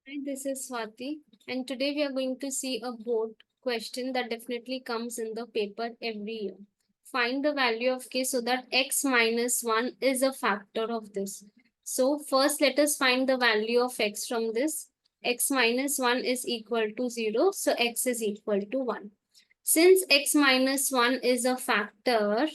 Hi, this is Swati, and today we are going to see a board question that definitely comes in the paper every year. Find the value of k so that x minus 1 is a factor of this. So, first let us find the value of x from this. X minus 1 is equal to 0, so x is equal to 1. Since x minus 1 is a factor,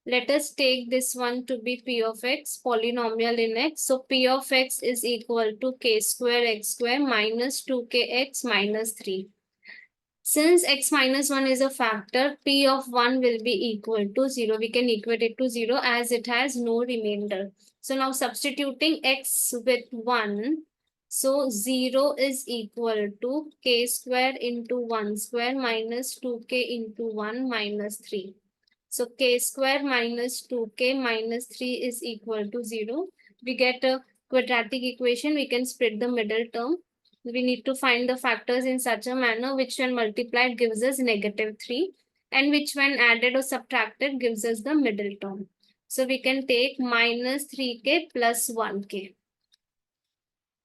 let us take this one to be p of x, polynomial in x. So p of x is equal to k square x square minus 2kx minus 3. Since x minus 1 is a factor, p of 1 will be equal to 0. We can equate it to 0 as it has no remainder. So now substituting x with 1, so 0 is equal to k square into 1 square minus 2k into 1 minus 3. So k square minus 2k minus 3 is equal to 0. We get a quadratic equation. We can split the middle term. We need to find the factors in such a manner which when multiplied gives us negative 3 and which when added or subtracted gives us the middle term. So we can take minus 3k plus 1k.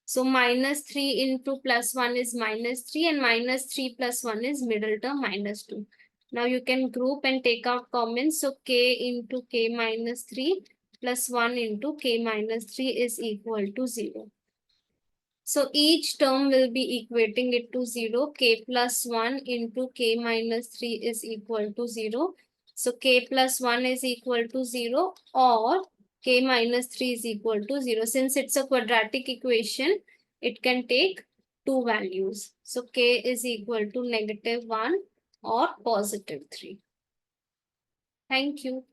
So minus 3 into plus 1 is minus 3 and minus 3 plus 1 is middle term minus 2. Now you can group and take out common. So k into k minus 3 plus 1 into k minus 3 is equal to 0. So each term will be equating it to 0. K plus 1 into k minus 3 is equal to 0. So k plus 1 is equal to 0 or k minus 3 is equal to 0. Since it's a quadratic equation, it can take two values. So k is equal to negative 1 or positive 3. Thank you.